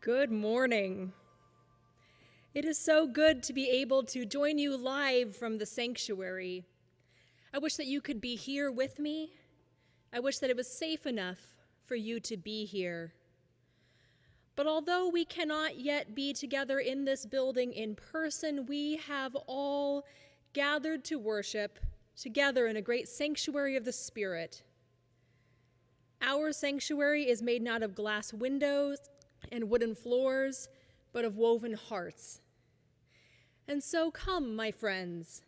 Good morning. It is so good to be able to join you live from the sanctuary. I wish that you could be here with me. I wish that it was safe enough for you to be here. But although we cannot yet be together in this building in person, we have all gathered to worship together in a great sanctuary of the Spirit. Our sanctuary is made not of glass windows and wooden floors, but of woven hearts. And so come, my friends,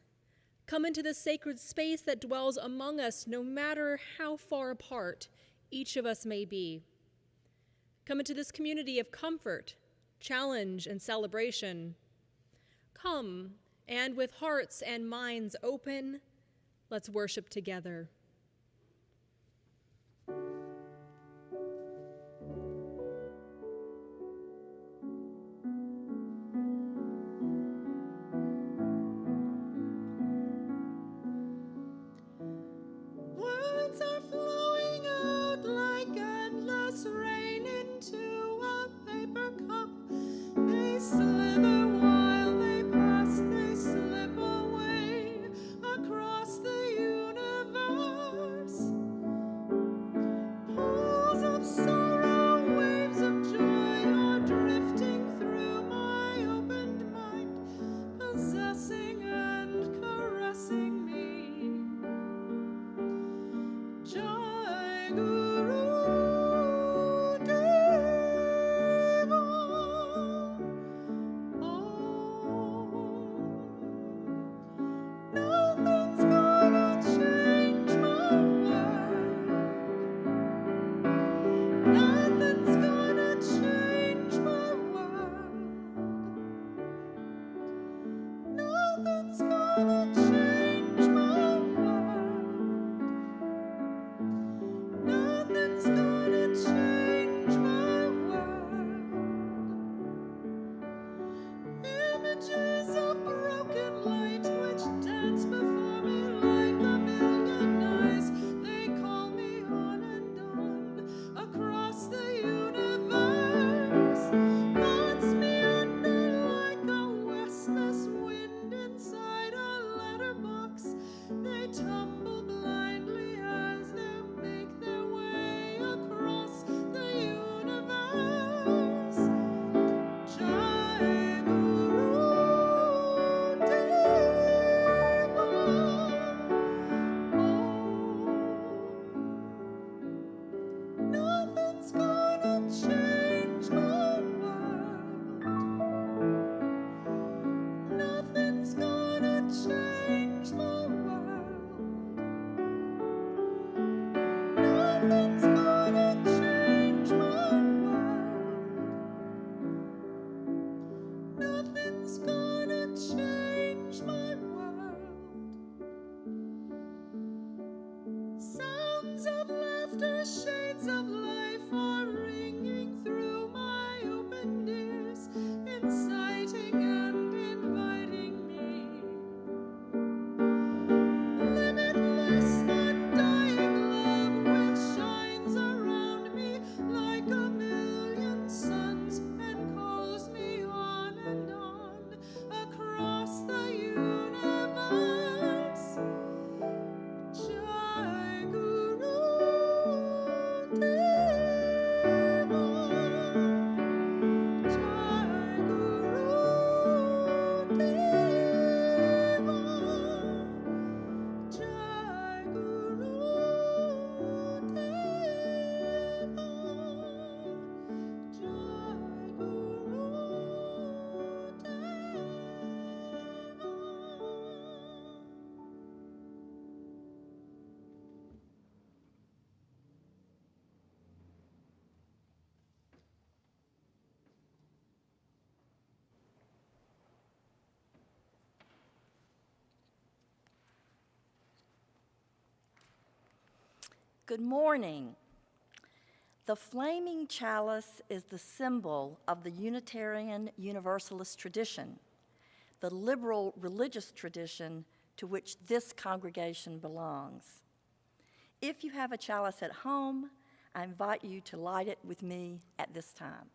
come into this sacred space that dwells among us, no matter how far apart each of us may be. Come into this community of comfort, challenge, and celebration. Come, and with hearts and minds open, let's worship together. Good morning. The flaming chalice is the symbol of the Unitarian Universalist tradition, the liberal religious tradition to which this congregation belongs. If you have a chalice at home, I invite you to light it with me at this time.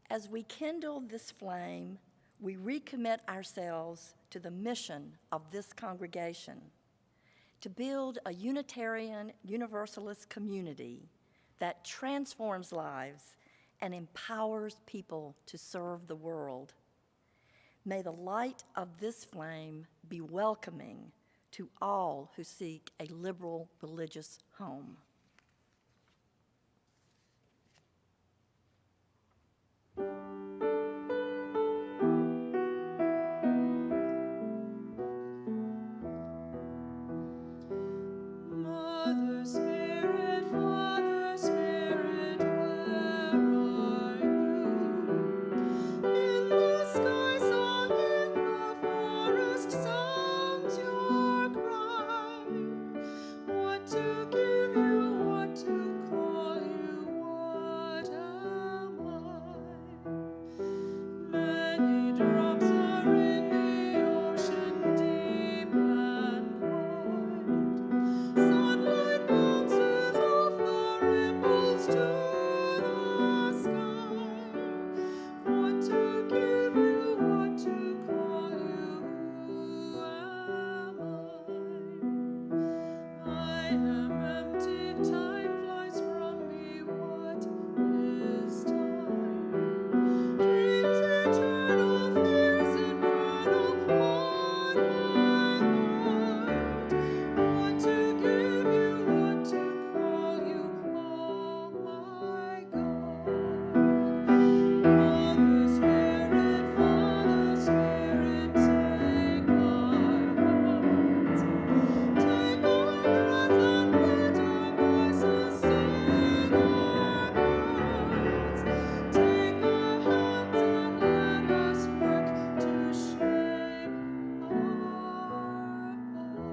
As we kindle this flame, we recommit ourselves to the mission of this congregation, to build a Unitarian Universalist community that transforms lives and empowers people to serve the world. May the light of this flame be welcoming to all who seek a liberal religious home. Mother Spirit, Father Spirit, where are you? In the sky song, in the forest sounds your cry. What to give you, what to call you, what am I? Many drops are in the ocean deep and wide. Sunlight bounces off the ripples to the sky. What to give you, what to call you, who am I? I am empty, time flies from me, what is time? Dreams eternal, fears infernal on my mind. What to give you, what to call you, oh my God. Mother Spirit, Father Spirit, take our hearts. Take our breath and let our voices sing our parts. Take our hands and let us work to shape our heart.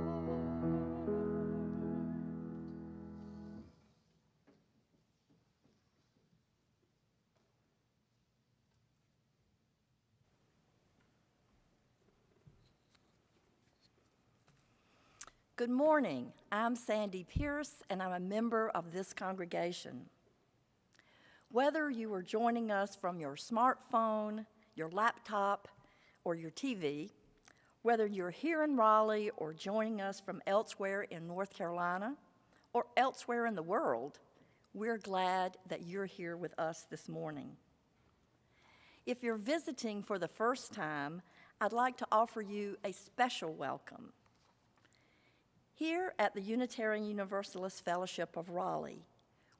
Good morning. I'm Sandy Pierce, and I'm a member of this congregation. Whether you are joining us from your smartphone, your laptop, or your TV, whether you're here in Raleigh or joining us from elsewhere in North Carolina or elsewhere in the world, we're glad that you're here with us this morning. If you're visiting for the first time, I'd like to offer you a special welcome. Here at the Unitarian Universalist Fellowship of Raleigh,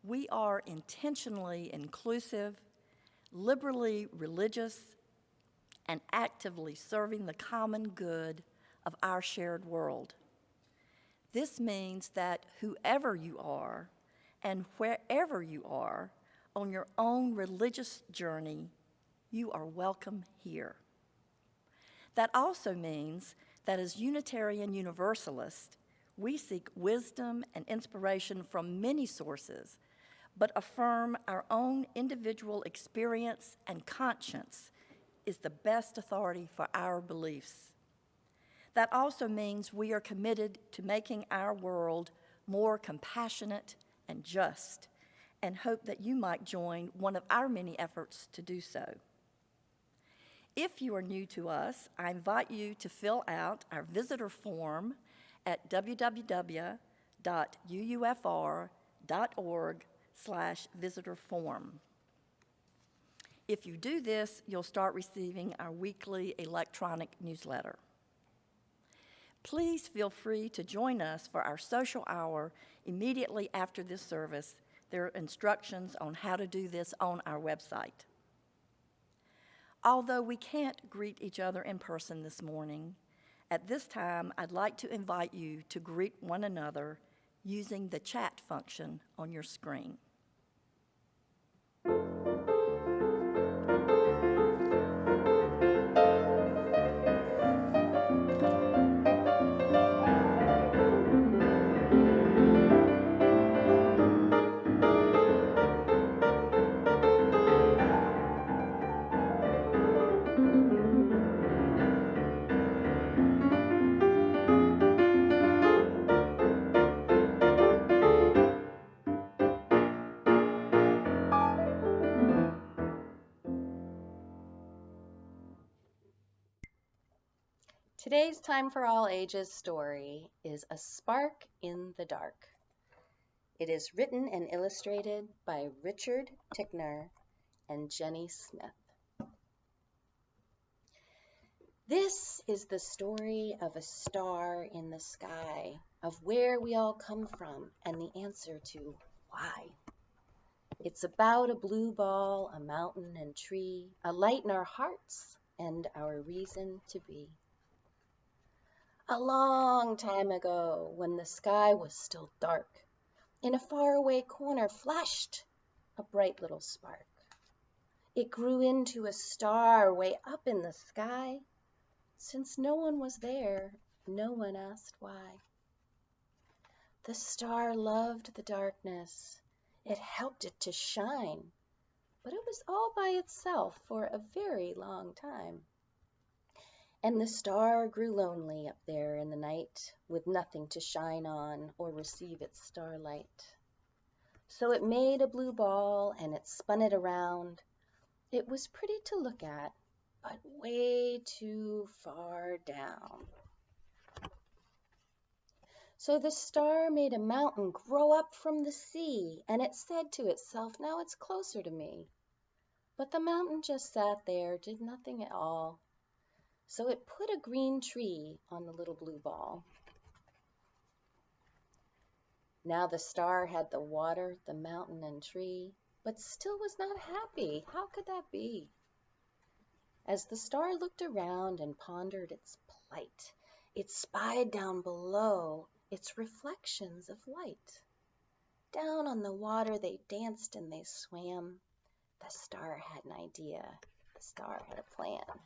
we are intentionally inclusive, liberally religious, and actively serving the common good of our shared world. This means that whoever you are and wherever you are on your own religious journey, you are welcome here. That also means that as Unitarian Universalists, we seek wisdom and inspiration from many sources, but affirm our own individual experience and conscience is the best authority for our beliefs. That also means we are committed to making our world more compassionate and just, and hope that you might join one of our many efforts to do so. If you are new to us, I invite you to fill out our visitor form at www.uufr.org/visitorform. If you do this, you'll start receiving our weekly electronic newsletter. Please feel free to join us for our social hour immediately after this service. There are instructions on how to do this on our website. Although we can't greet each other in person this morning, at this time, I'd like to invite you to greet one another using the chat function on your screen. Today's Time for All Ages story is A Spark in the Dark. It is written and illustrated by Richard Tickner and Jenny Smith. This is the story of a star in the sky, of where we all come from and the answer to why. It's about a blue ball, a mountain and tree, a light in our hearts and our reason to be. A long time ago, when the sky was still dark, in a faraway corner flashed a bright little spark. It grew into a star way up in the sky. Since no one was there, no one asked why. The star loved the darkness. It helped it to shine, but it was all by itself for a very long time. And the star grew lonely up there in the night, with nothing to shine on or receive its starlight. So it made a blue ball and it spun it around. It was pretty to look at, but way too far down. So the star made a mountain grow up from the sea, and it said to itself, now it's closer to me. But the mountain just sat there, did nothing at all. So it put a green tree on the little blue ball. Now the star had the water, the mountain, and tree, but still was not happy. How could that be? As the star looked around and pondered its plight, it spied down below its reflections of light. Down on the water they danced and they swam. The star had an idea. The star had a plan.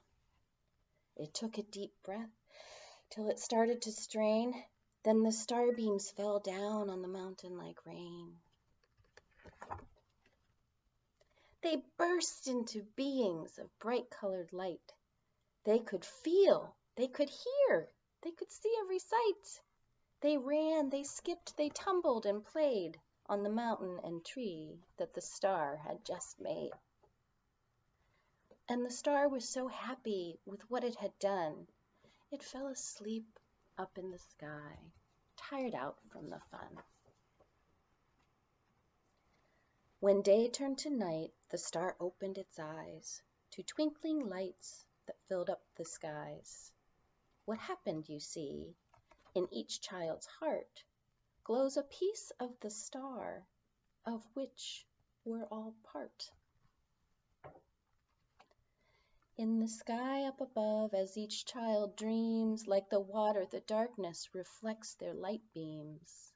It took a deep breath till it started to strain. Then the starbeams fell down on the mountain like rain. They burst into beings of bright-colored light. They could feel, they could hear, they could see every sight. They ran, they skipped, they tumbled and played on the mountain and tree that the star had just made. And the star was so happy with what it had done, it fell asleep up in the sky, tired out from the fun. When day turned to night, the star opened its eyes to twinkling lights that filled up the skies. What happened, you see, in each child's heart glows a piece of the star of which we're all part. In the sky up above, as each child dreams, like the water, the darkness reflects their light beams.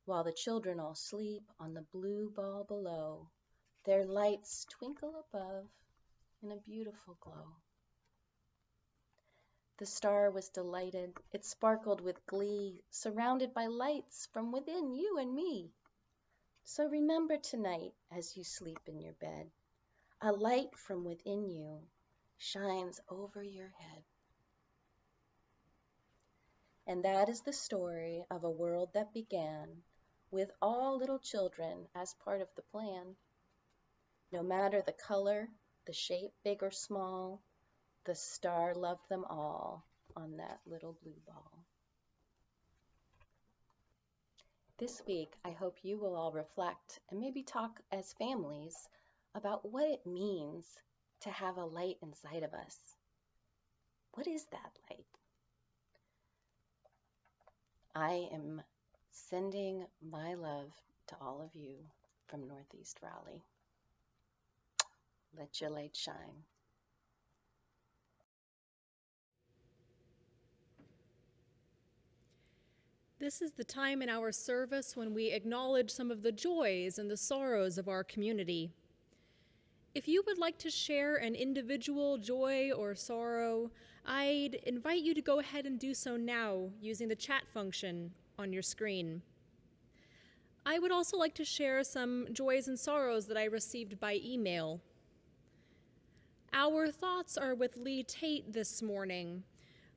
While the children all sleep on the blue ball below, their lights twinkle above in a beautiful glow. The star was delighted. It sparkled with glee, surrounded by lights from within you and me. So remember tonight, as you sleep in your bed, a light from within you shines over your head. And that is the story of a world that began with all little children as part of the plan. No matter the color, the shape, big or small, the star loved them all on that little blue ball. This week, I hope you will all reflect and maybe talk as families about what it means to have a light inside of us. What is that light? I am sending my love to all of you from Northeast Raleigh. Let your light shine. This is the time in our service when we acknowledge some of the joys and the sorrows of our community. If you would like to share an individual joy or sorrow, I'd invite you to go ahead and do so now using the chat function on your screen. I would also like to share some joys and sorrows that I received by email. Our thoughts are with Lee Tate this morning.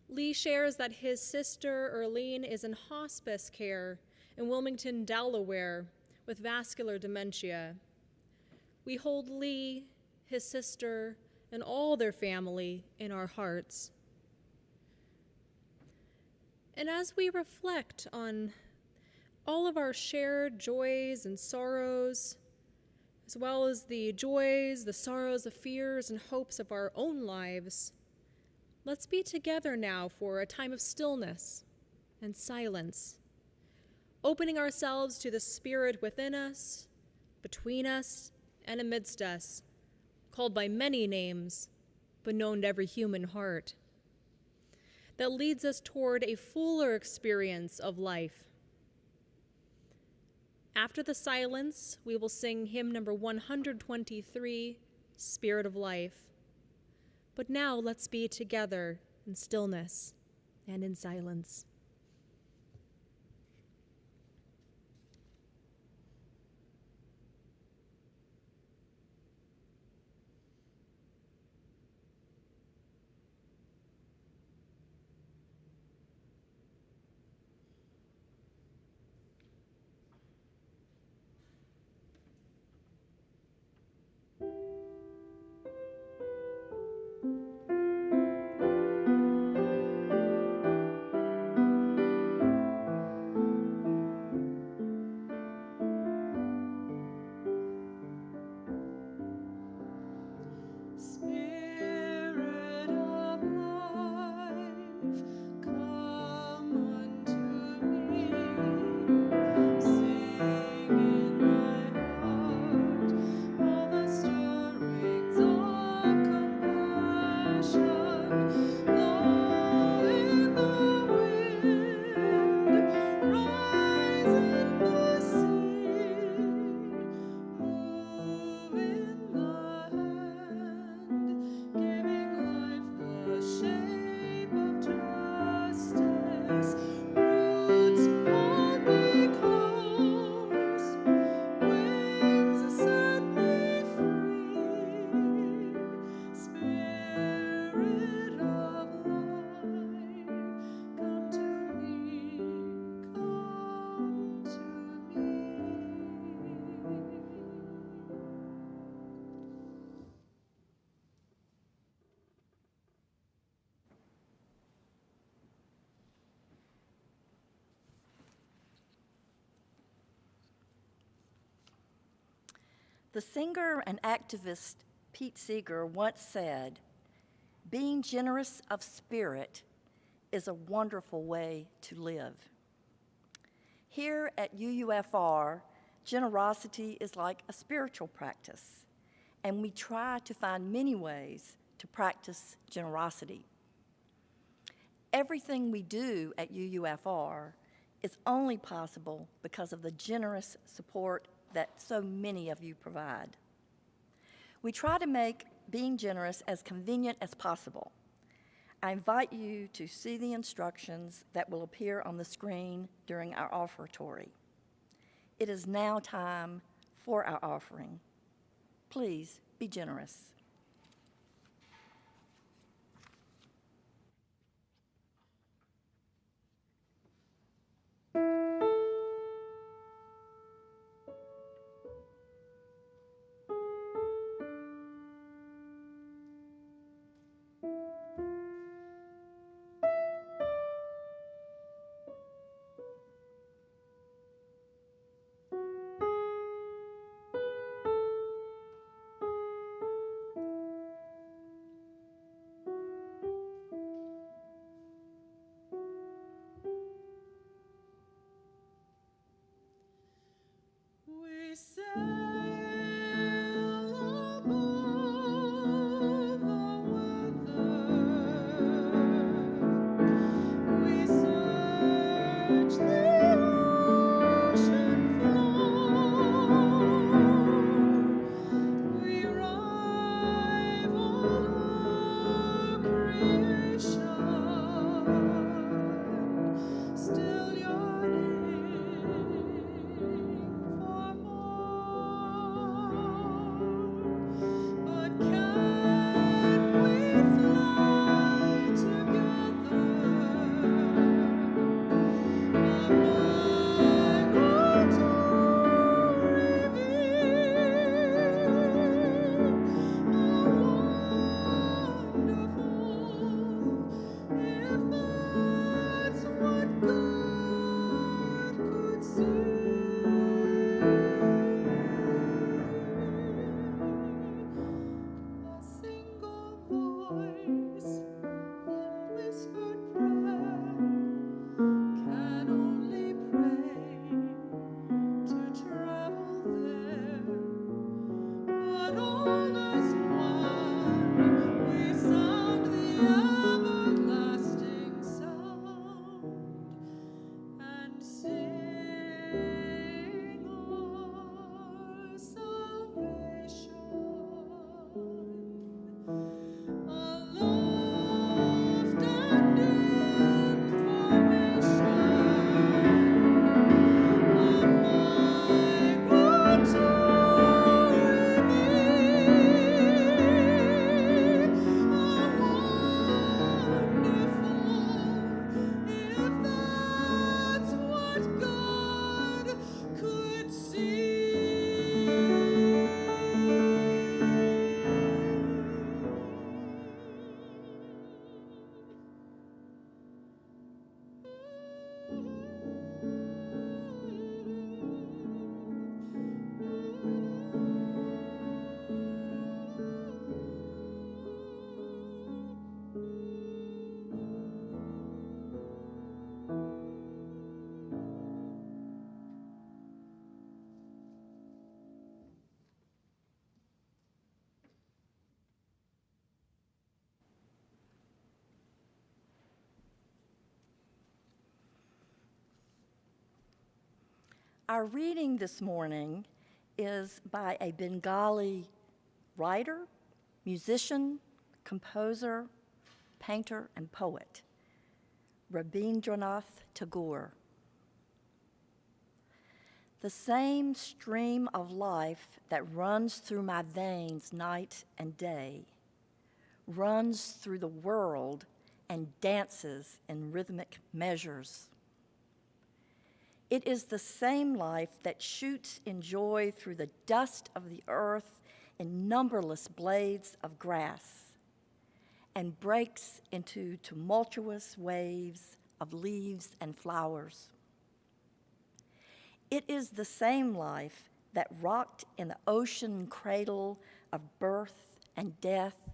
Lee shares that his sister, Erlene, is in hospice care in Wilmington, Delaware, with vascular dementia. We hold Lee, his sister, and all their family in our hearts. And as we reflect on all of our shared joys and sorrows, as well as the joys, the sorrows, the fears, and hopes of our own lives, let's be together now for a time of stillness and silence, opening ourselves to the Spirit within us, between us, and amidst us, called by many names, but known to every human heart, that leads us toward a fuller experience of life. After the silence, we will sing hymn number 123, Spirit of Life. But now let's be together in stillness and in silence. Spirit of life, come unto me. Sing in my heart all the stirrings of compassion. Blow in the wind, rise in the sea, move in the hand, giving life the shape of justice. Roots hold me close, wings set me free. Spirit of life, come to me, come to me. The singer and activist Pete Seeger once said, "Being generous of spirit is a wonderful way to live." Here at UUFR, generosity is like a spiritual practice, and we try to find many ways to practice generosity. Everything we do at UUFR is only possible because of the generous support that so many of you provide. We try to make being generous as convenient as possible. I invite you to see the instructions that will appear on the screen during our offertory. It is now time for our offering. Please be generous. Our reading this morning is by a Bengali writer, musician, composer, painter, and poet, Rabindranath Tagore. The same stream of life that runs through my veins night and day runs through the world and dances in rhythmic measures. It is the same life that shoots in joy through the dust of the earth in numberless blades of grass and breaks into tumultuous waves of leaves and flowers. It is the same life that rocked in the ocean cradle of birth and death,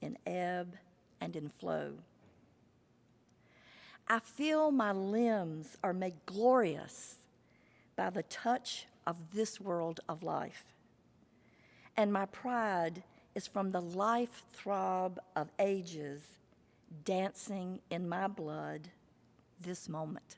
in ebb and in flow. I feel my limbs are made glorious by the touch of this world of life, and my pride is from the life throb of ages dancing in my blood this moment.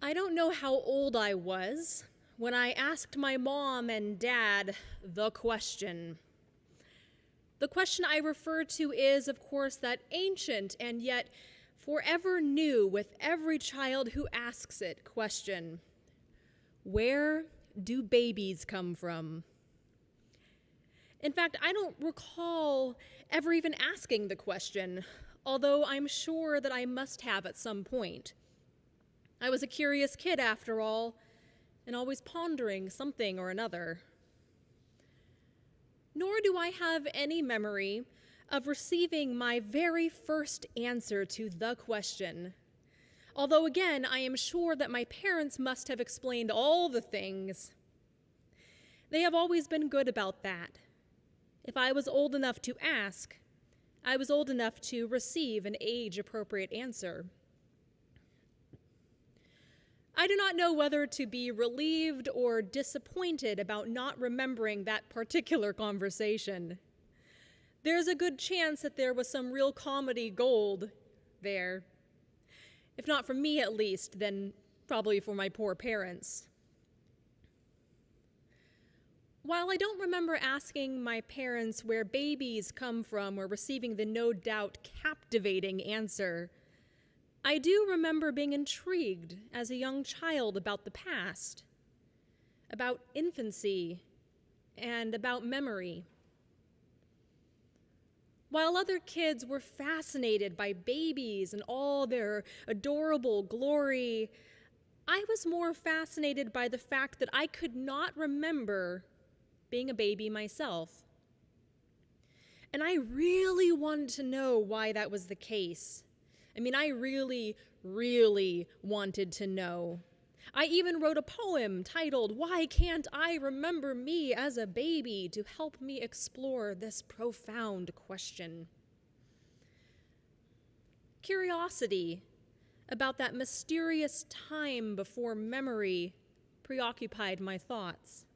I don't know how old I was when I asked my mom and dad the question. The question I refer to is, of course, that ancient and yet forever new with every child who asks it question. Where do babies come from? In fact, I don't recall ever even asking the question, although I'm sure that I must have at some point. I was a curious kid, after all, and always pondering something or another. Nor do I have any memory of receiving my very first answer to the question. Although, again, I am sure that my parents must have explained all the things. They have always been good about that. If I was old enough to ask, I was old enough to receive an age-appropriate answer. I do not know whether to be relieved or disappointed about not remembering that particular conversation. There's a good chance that there was some real comedy gold there. If not for me, at least, then probably for my poor parents. While I don't remember asking my parents where babies come from or receiving the no doubt captivating answer, I do remember being intrigued as a young child about the past, about infancy, and about memory. While other kids were fascinated by babies and all their adorable glory, I was more fascinated by the fact that I could not remember being a baby myself. And I really wanted to know why that was the case. I really, really wanted to know. I even wrote a poem titled, "Why Can't I Remember Me as a Baby?" to help me explore this profound question. Curiosity about that mysterious time before memory preoccupied my thoughts.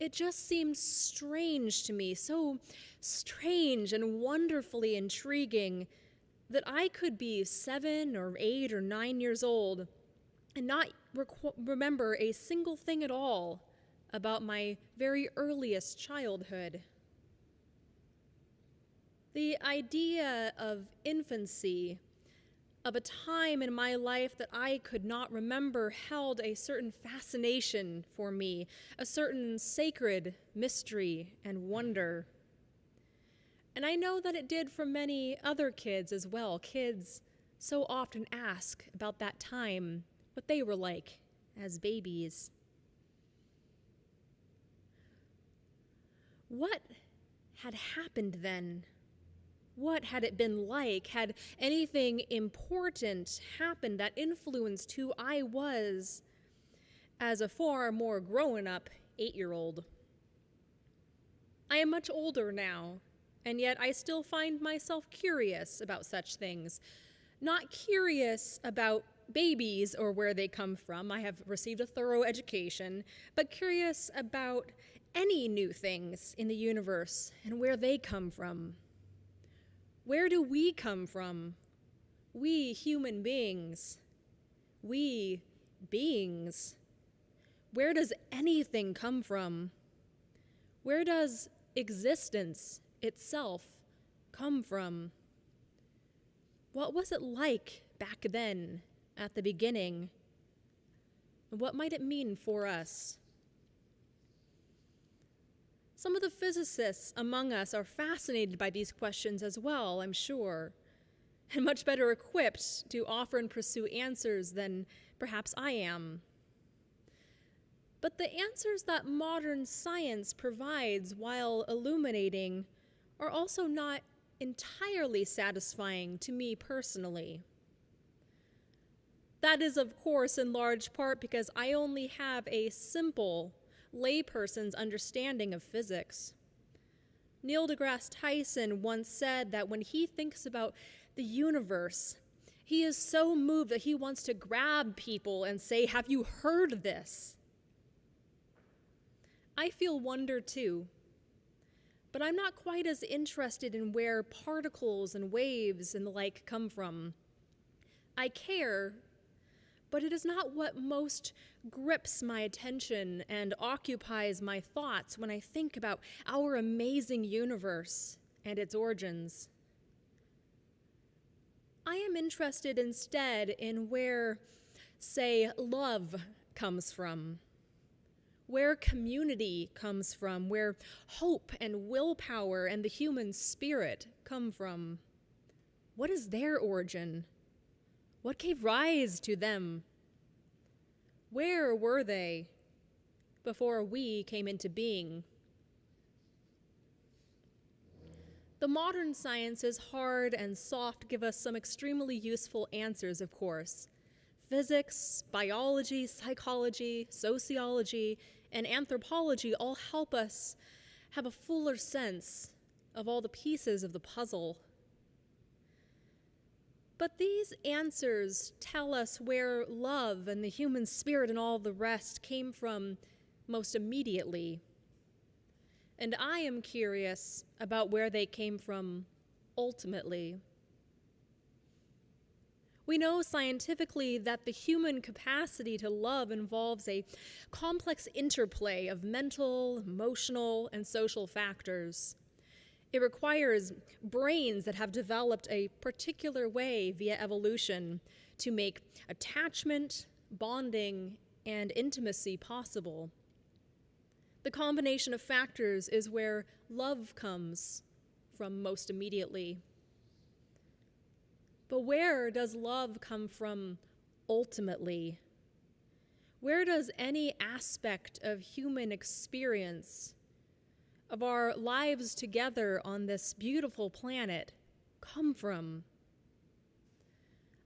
It just seemed strange to me, so strange and wonderfully intriguing, that I could be 7 or 8 or 9 years old and not remember a single thing at all about my very earliest childhood. The idea of infancy, of a time in my life that I could not remember, held a certain fascination for me, a certain sacred mystery and wonder. And I know that it did for many other kids as well. Kids so often ask about that time, what they were like as babies. What had happened then? What had it been like? Had anything important happened that influenced who I was as a far more grown-up 8-year-old? I am much older now, and yet I still find myself curious about such things. Not curious about babies or where they come from. I have received a thorough education, but curious about any new things in the universe and where they come from. Where do we come from? We human beings. We beings. Where does anything come from? Where does existence itself come from? What was it like back then, at the beginning? What might it mean for us? Some of the physicists among us are fascinated by these questions as well, I'm sure, and much better equipped to offer and pursue answers than perhaps I am. But the answers that modern science provides while illuminating are also not entirely satisfying to me personally. That is, of course, in large part because I only have a simple layperson's understanding of physics. Neil deGrasse Tyson once said that when he thinks about the universe, he is so moved that he wants to grab people and say, "Have you heard this?" I feel wonder too, but I'm not quite as interested in where particles and waves and the like come from. I care, but it is not what most grips my attention and occupies my thoughts when I think about our amazing universe and its origins. I am interested instead in where, say, love comes from, where community comes from, where hope and willpower and the human spirit come from. What is their origin? What gave rise to them? Where were they before we came into being? The modern sciences, hard and soft, give us some extremely useful answers, of course. Physics, biology, psychology, sociology, and anthropology all help us have a fuller sense of all the pieces of the puzzle. But these answers tell us where love and the human spirit and all the rest came from most immediately. And I am curious about where they came from ultimately. We know scientifically that the human capacity to love involves a complex interplay of mental, emotional, and social factors. It requires brains that have developed a particular way via evolution to make attachment, bonding, and intimacy possible. The combination of factors is where love comes from most immediately. But where does love come from ultimately? Where does any aspect of human experience, of our lives together on this beautiful planet, come from?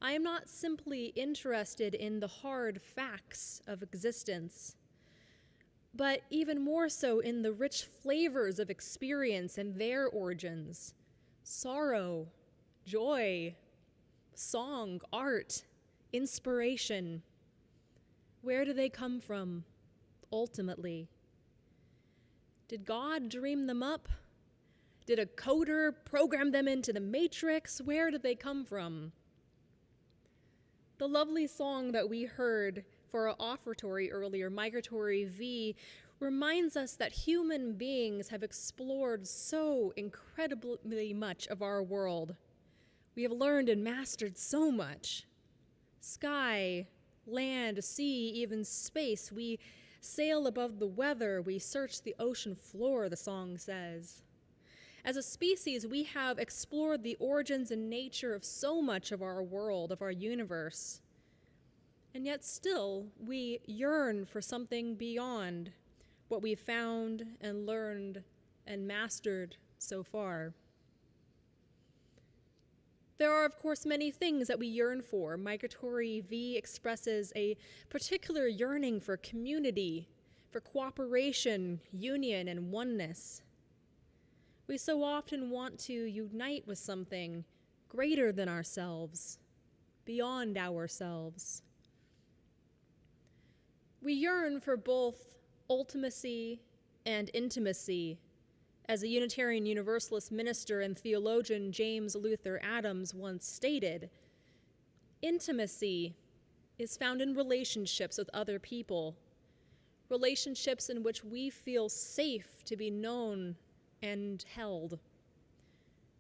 I am not simply interested in the hard facts of existence, but even more so in the rich flavors of experience and their origins: sorrow, joy, song, art, inspiration. Where do they come from ultimately? Did God dream them up? Did a coder program them into the matrix? Where did they come from? The lovely song that we heard for our offertory earlier, Migratory V, reminds us that human beings have explored so incredibly much of our world. We have learned and mastered so much. Sky, land, sea, even space. We sail above the weather. We search the ocean floor, the song says. As a species, we have explored the origins and nature of so much of our world, of our universe. And yet still, we yearn for something beyond what we've found and learned and mastered so far. There are, of course, many things that we yearn for. Migratory V expresses a particular yearning for community, for cooperation, union, and oneness. We so often want to unite with something greater than ourselves, beyond ourselves. We yearn for both ultimacy and intimacy, as the Unitarian Universalist minister and theologian James Luther Adams once stated. Intimacy is found in relationships with other people, relationships in which we feel safe to be known and held,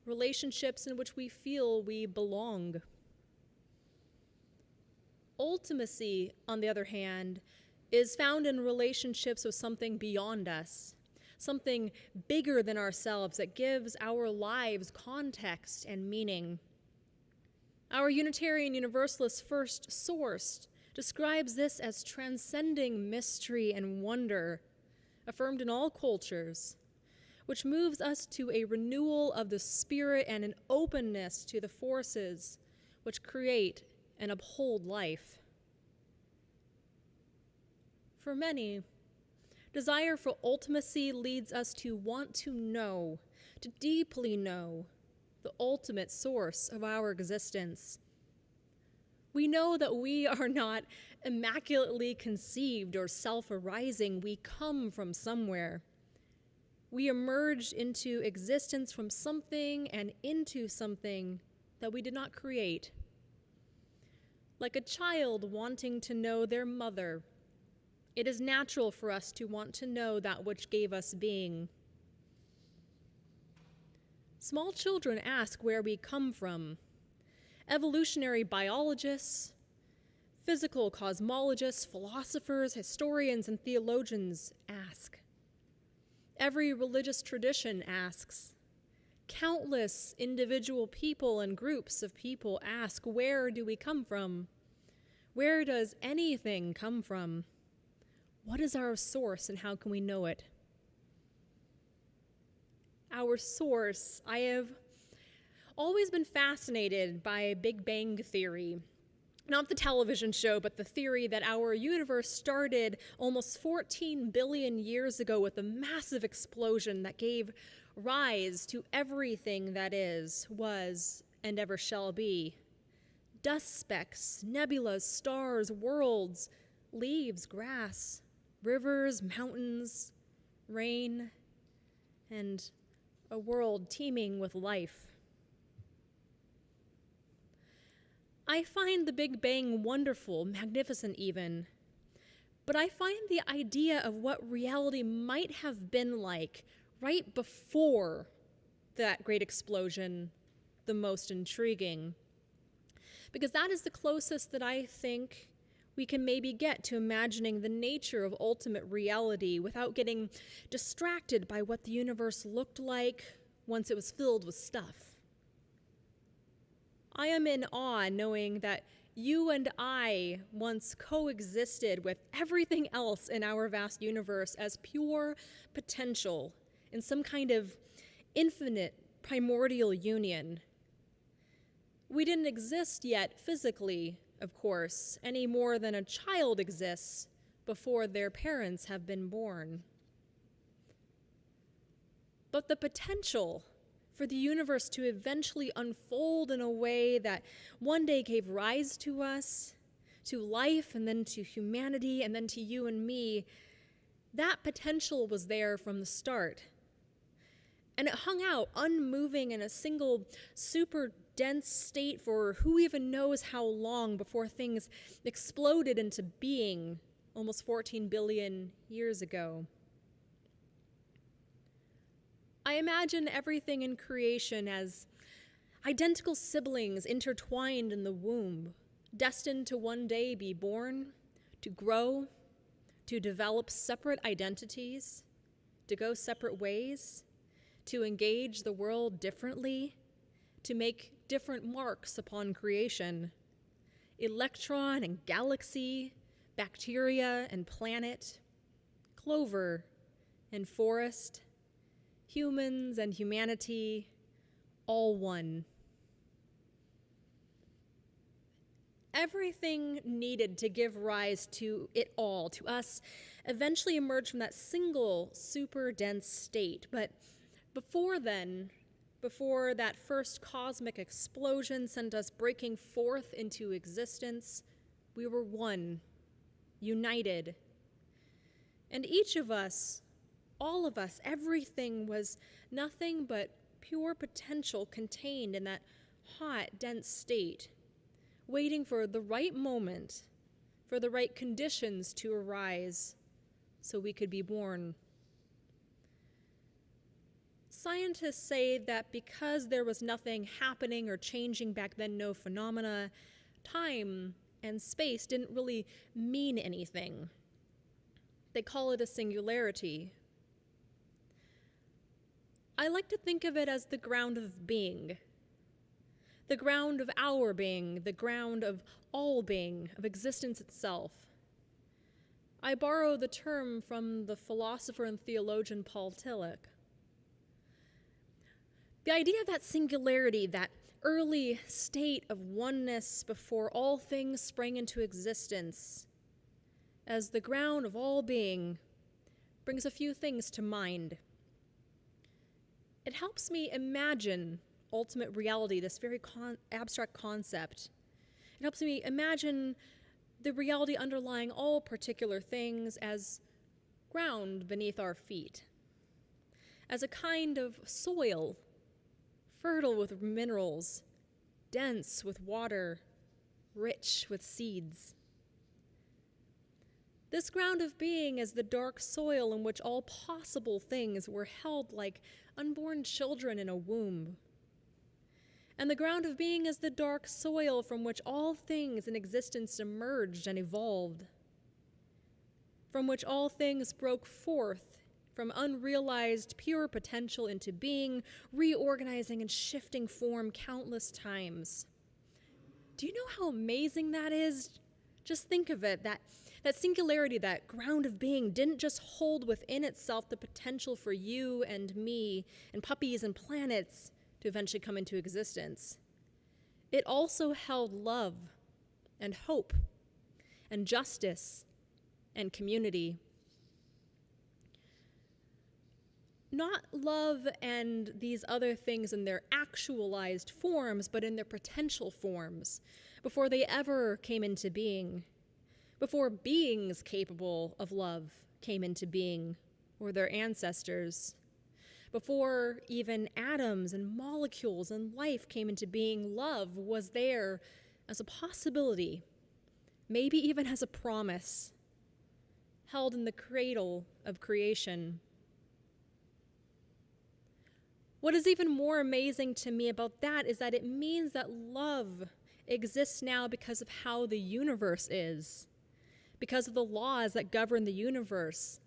relationships in which we feel we belong. Ultimacy, on the other hand, is found in relationships with something beyond us, something bigger than ourselves that gives our lives context and meaning. Our Unitarian Universalist first source describes this as transcending mystery and wonder, affirmed in all cultures, which moves us to a renewal of the spirit and an openness to the forces which create and uphold life. For many, desire for ultimacy leads us to want to know, to deeply know, the ultimate source of our existence. We know that we are not immaculately conceived or self-arising. We come from somewhere. We emerged into existence from something and into something that we did not create. Like a child wanting to know their mother, it is natural for us to want to know that which gave us being. Small children ask where we come from. Evolutionary biologists, physical cosmologists, philosophers, historians, and theologians ask. Every religious tradition asks. Countless individual people and groups of people ask, where do we come from? Where does anything come from? What is our source and how can we know it? Our source, I have always been fascinated by Big Bang Theory. Not the television show, but the theory that our universe started almost 14 billion years ago with a massive explosion that gave rise to everything that is, was, and ever shall be. Dust specks, nebulas, stars, worlds, leaves, grass, rivers, mountains, rain, and a world teeming with life. I find the Big Bang wonderful, magnificent even, but I find the idea of what reality might have been like right before that great explosion the most intriguing, because that is the closest that I think we can maybe get to imagining the nature of ultimate reality without getting distracted by what the universe looked like once it was filled with stuff. I am in awe knowing that you and I once coexisted with everything else in our vast universe as pure potential in some kind of infinite primordial union. We didn't exist yet physically, of course, any more than a child exists before their parents have been born. But the potential for the universe to eventually unfold in a way that one day gave rise to us, to life, and then to humanity, and then to you and me, That potential was there from the start. And it hung out unmoving in a single super dense state for who even knows how long before things exploded into being almost 14 billion years ago. I imagine everything in creation as identical siblings intertwined in the womb, destined to one day be born, to grow, to develop separate identities, to go separate ways, to engage the world differently, to make different marks upon creation. Electron and galaxy, bacteria and planet, clover and forest, humans and humanity, all one. Everything needed to give rise to it all, to us, eventually emerged from that single super dense state. But before then, before that first cosmic explosion sent us breaking forth into existence, we were one, united. And each of us, all of us, everything was nothing but pure potential contained in that hot, dense state, waiting for the right moment, for the right conditions to arise so we could be born. Scientists say that because there was nothing happening or changing back then, no phenomena, time and space didn't really mean anything. They call it a singularity. I like to think of it as the ground of being, the ground of our being, the ground of all being, of existence itself. I borrow the term from the philosopher and theologian Paul Tillich. The idea of that singularity, that early state of oneness before all things sprang into existence, as the ground of all being, brings a few things to mind. It helps me imagine ultimate reality, this very abstract concept. It helps me imagine the reality underlying all particular things as ground beneath our feet, as a kind of soil, fertile with minerals, dense with water, rich with seeds. This ground of being is the dark soil in which all possible things were held like unborn children in a womb. And the ground of being is the dark soil from which all things in existence emerged and evolved, from which all things broke forth from unrealized pure potential into being, reorganizing and shifting form countless times. Do you know how amazing that is? Just think of it, that singularity, that ground of being didn't just hold within itself the potential for you and me and puppies and planets to eventually come into existence. It also held love and hope and justice and community. Not love and these other things in their actualized forms, but in their potential forms, before they ever came into being, before beings capable of love came into being, or their ancestors, before even atoms and molecules and life came into being, love was there as a possibility, maybe even as a promise, held in the cradle of creation. What is even more amazing to me about that is that it means that love exists now because of how the universe is, because of the laws that govern the universe.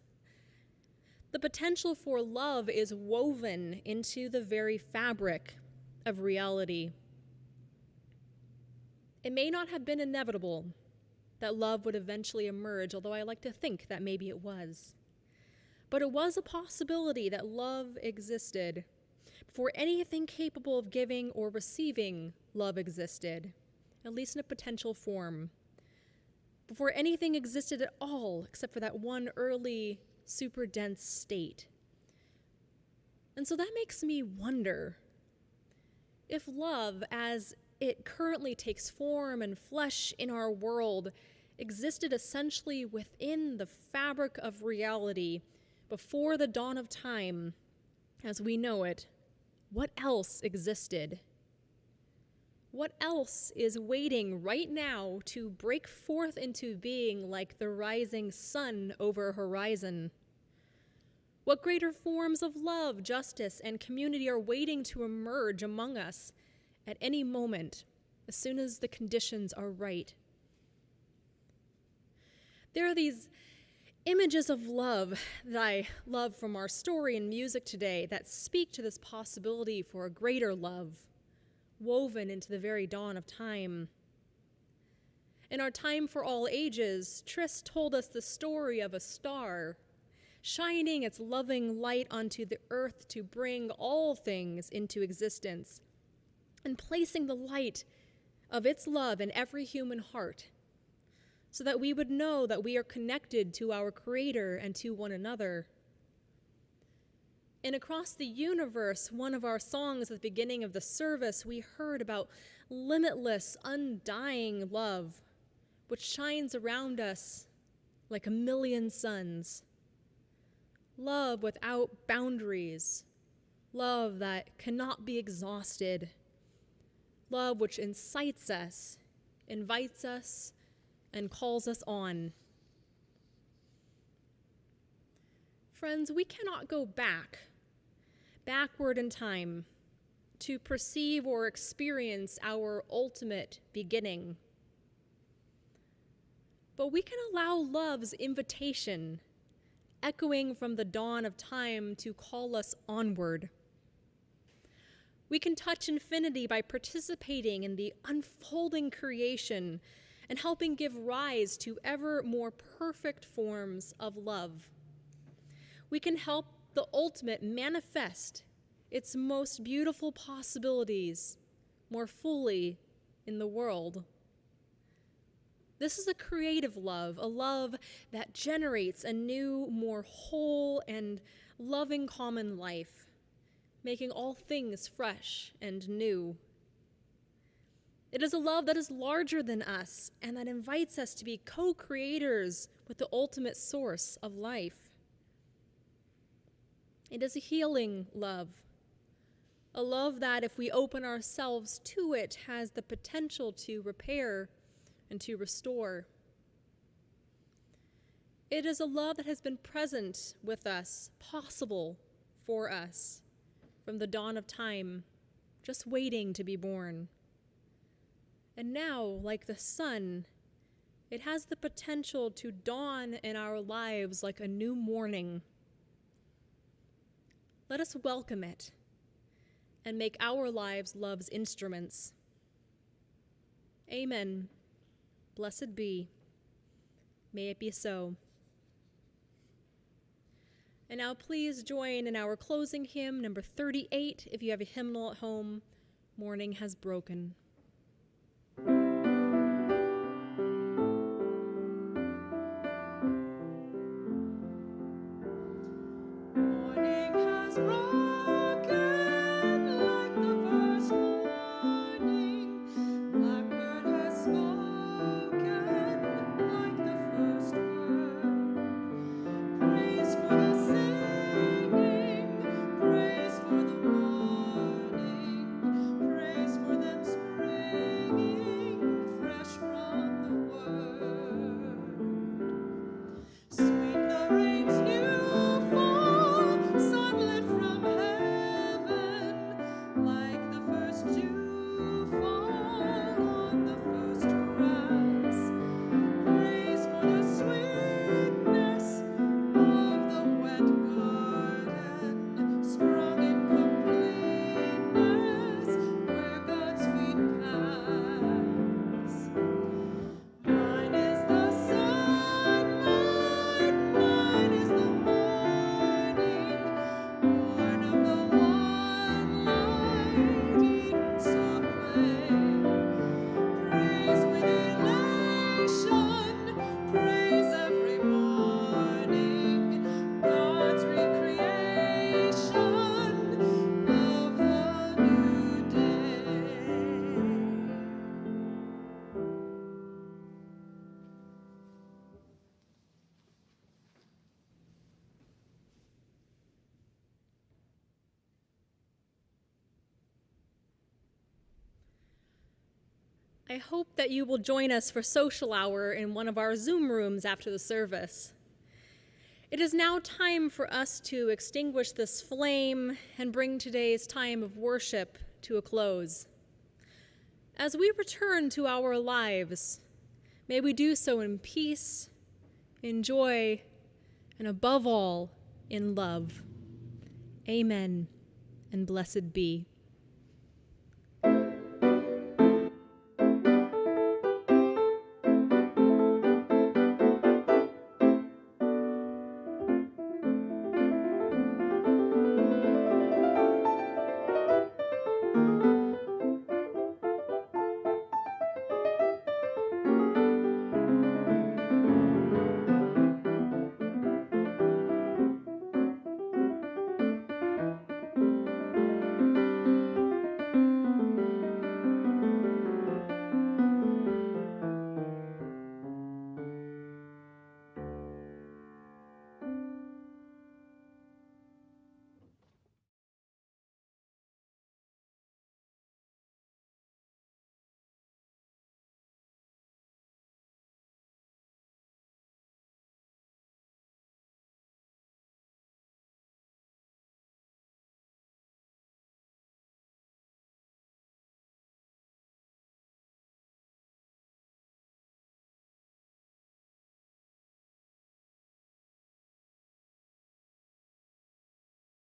The potential for love is woven into the very fabric of reality. It may not have been inevitable that love would eventually emerge, although I like to think that maybe it was. But it was a possibility that love existed before anything capable of giving or receiving love existed, at least in a potential form. Before anything existed at all, except for that one early, super dense state. And so that makes me wonder if love, as it currently takes form and flesh in our world, existed essentially within the fabric of reality before the dawn of time as we know it, what else existed? What else is waiting right now to break forth into being like the rising sun over a horizon? What greater forms of love, justice, and community are waiting to emerge among us at any moment, as soon as the conditions are right? There are these images of love that I love from our story and music today that speak to this possibility for a greater love, woven into the very dawn of time. In our Time for All Ages, Tris told us the story of a star shining its loving light onto the earth to bring all things into existence, and placing the light of its love in every human heart, so that we would know that we are connected to our Creator and to one another. And across the universe, one of our songs at the beginning of the service, we heard about limitless, undying love, which shines around us like a million suns. Love without boundaries. Love that cannot be exhausted. Love which incites us, invites us, and calls us on. Friends, we cannot go backward in time, to perceive or experience our ultimate beginning. But we can allow love's invitation, echoing from the dawn of time, to call us onward. We can touch infinity by participating in the unfolding creation and helping give rise to ever more perfect forms of love. We can help the ultimate manifest its most beautiful possibilities more fully in the world. This is a creative love, a love that generates a new, more whole and loving common life, making all things fresh and new. It is a love that is larger than us and that invites us to be co-creators with the ultimate source of life. It is a healing love, a love that, if we open ourselves to it, has the potential to repair and to restore. It is a love that has been present with us, possible for us, from the dawn of time, just waiting to be born. And now, like the sun, it has the potential to dawn in our lives like a new morning. Let us welcome it and make our lives love's instruments. Amen. Blessed be. May it be so. And now please join in our closing hymn, number 38. If you have a hymnal at home, Morning Has Broken. Morning has broken like the first morning. Blackbird has spoken like the first word. Praise for the singing, praise for the morning, praise for them spreading I hope that you will join us for social hour in one of our Zoom rooms after the service. It is now time for us to extinguish this flame and bring today's time of worship to a close. As we return to our lives, may we do so in peace, in joy, and above all, in love. Amen, and blessed be.